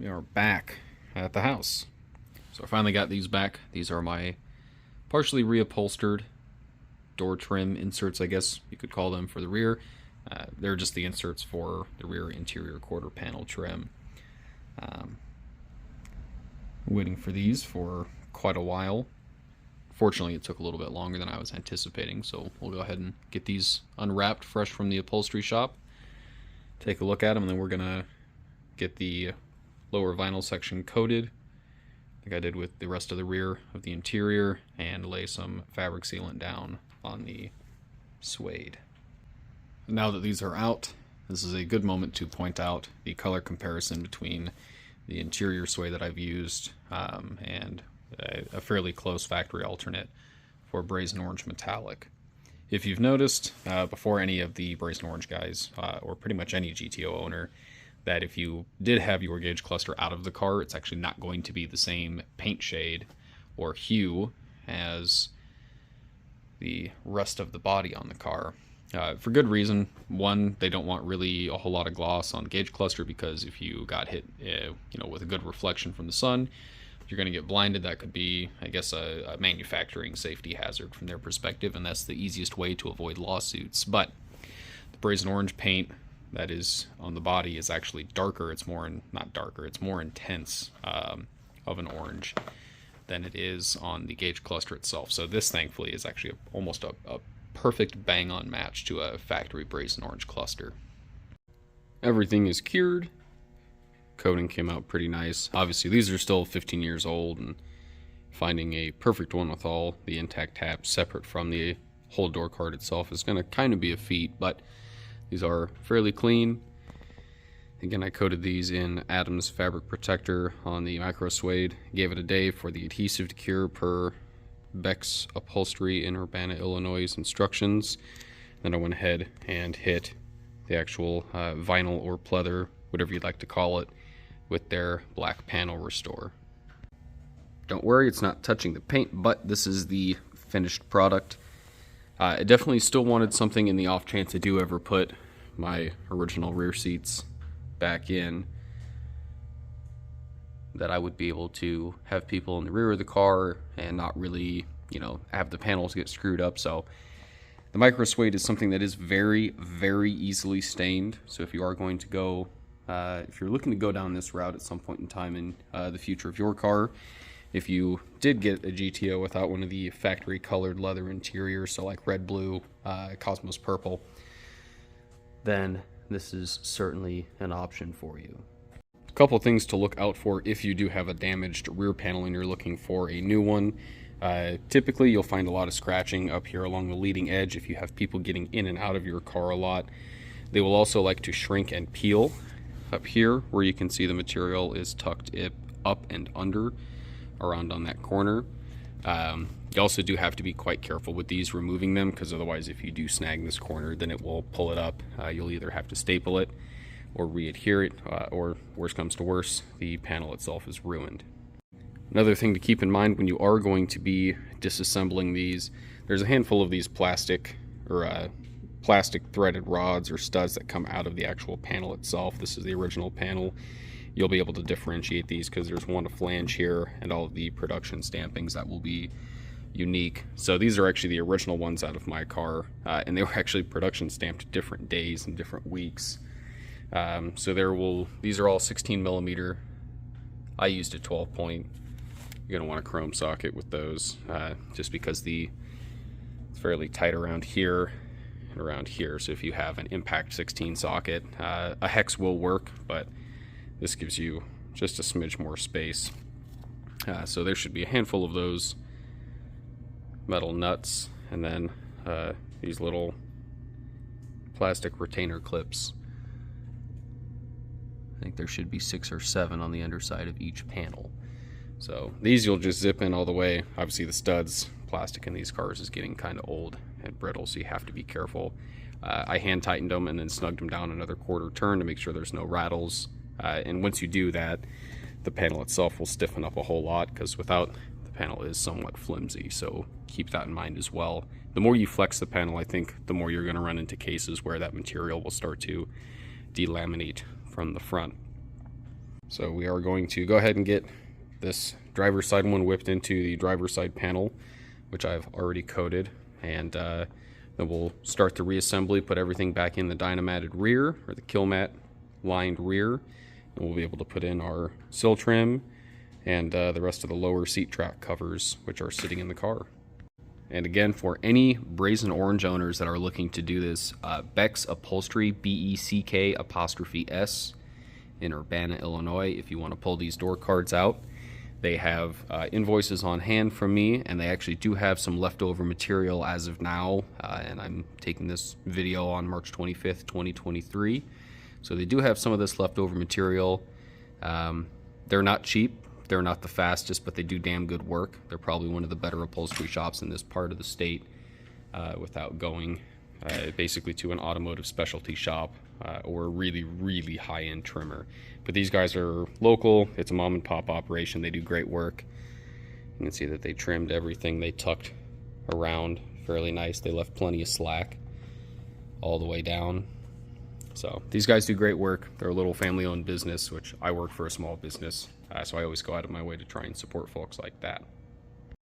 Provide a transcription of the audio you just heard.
We are back at the house. So I finally got these back. These are my partially reupholstered door trim inserts, I guess you could call them, for the rear. They're just the inserts for the rear interior quarter panel trim. Waiting for these for quite a while. Fortunately, it took a little bit longer than I was anticipating, so we'll go ahead and get these unwrapped fresh from the upholstery shop. Take a look at them, and then we're gonna get the lower vinyl section coated, like I did with the rest of the rear of the interior, and lay some fabric sealant down on the suede. Now that these are out, this is a good moment to point out the color comparison between the interior suede that I've used and a fairly close factory alternate for Brazen Orange Metallic. If you've noticed, before any of the Brazen Orange guys, or pretty much any GTO owner, that if you did have your gauge cluster out of the car, it's actually not going to be the same paint shade or hue as the rest of the body on the car. For good reason. One, they don't want really a whole lot of gloss on the gauge cluster, because if you got hit with a good reflection from the sun, you're going to get blinded. That could be, I guess, a manufacturing safety hazard from their perspective, and that's the easiest way to avoid lawsuits. But the Brazen Orange paint that is on the body is actually darker. It's more, not darker, it's more intense of an orange than it is on the gauge cluster itself. So this, thankfully, is actually almost a perfect bang-on match to a factory Brazen Orange cluster. Everything is cured. Coating came out pretty nice. Obviously, these are still 15 years old, and finding a perfect one with all the intact tabs separate from the whole door card itself is going to kind of be a feat, but these are fairly clean. Again, I coated these in Adams fabric protector on the micro suede. Gave it a day for the adhesive to cure per Beck's Upholstery in Urbana, Illinois instructions. Then I went ahead and hit the actual vinyl or pleather, whatever you'd like to call it, with their black panel restore. Don't worry, it's not touching the paint, but this is the finished product. I definitely still wanted something in the off chance I do ever put my original rear seats back in, that I would be able to have people in the rear of the car and not really, have the panels get screwed up. So the micro suede is something that is very, very easily stained. So if you are going to go, if you're looking to go down this route at some point in time in the future of your car, if you did get a GTO without one of the factory colored leather interiors, so like red, blue, Cosmos purple, then this is certainly an option for you. A couple things to look out for if you do have a damaged rear panel and you're looking for a new one. Typically you'll find a lot of scratching up here along the leading edge if you have people getting in and out of your car a lot. They will also like to shrink and peel up here, where you can see the material is tucked up and under around on that corner. You also do have to be quite careful with these, removing them, because otherwise if you do snag this corner, then it will pull it up. You'll either have to staple it or re-adhere it, or worst comes to worse, the panel itself is ruined. Another thing to keep in mind when you are going to be disassembling these, there's a handful of these plastic threaded rods or studs that come out of the actual panel itself. This is the original panel. You'll be able to differentiate these because there's one a flange here and all of the production stampings that will be unique. So these are actually the original ones out of my car, and they were actually production stamped different days and different weeks. So these are all 16 millimeter. I used a 12 point. You're going to want a chrome socket with those, just because it's fairly tight around here and around here. So if you have an impact 16 socket, a hex will work, but this gives you just a smidge more space. So there should be a handful of those metal nuts, and then these little plastic retainer clips. I think there should be 6 or 7 on the underside of each panel. So these you'll just zip in all the way. Obviously the studs, plastic in these cars is getting kind of old and brittle, so you have to be careful. I hand tightened them and then snugged them down another quarter turn to make sure there's no rattles. And once you do that, the panel itself will stiffen up a whole lot, because the panel is somewhat flimsy, so keep that in mind as well. The more you flex the panel, I think the more you're going to run into cases where that material will start to delaminate from the front. So we are going to go ahead and get this driver's side one whipped into the driver's side panel, which I've already coated, and then we'll start the reassembly, put everything back in the dynamatted rear, or the kill mat lined rear, and we'll be able to put in our sill trim and the rest of the lower seat track covers, which are sitting in the car. And again, for any Brazen Orange owners that are looking to do this, Beck's Upholstery, BECK_S, in Urbana, Illinois. If you want to pull these door cards out, they have invoices on hand from me, and they actually do have some leftover material as of now, and I'm taking this video on March 25th, 2023. So they do have some of this leftover material. They're not cheap, they're not the fastest, but they do damn good work. They're probably one of the better upholstery shops in this part of the state, without going basically to an automotive specialty shop or a really, really high-end trimmer. But these guys are local. It's a mom and pop operation. They do great work. You can see that they trimmed everything. They tucked around fairly nice. They left plenty of slack all the way down. So these guys do great work. They're a little family-owned business, which I work for a small business, so I always go out of my way to try and support folks like that.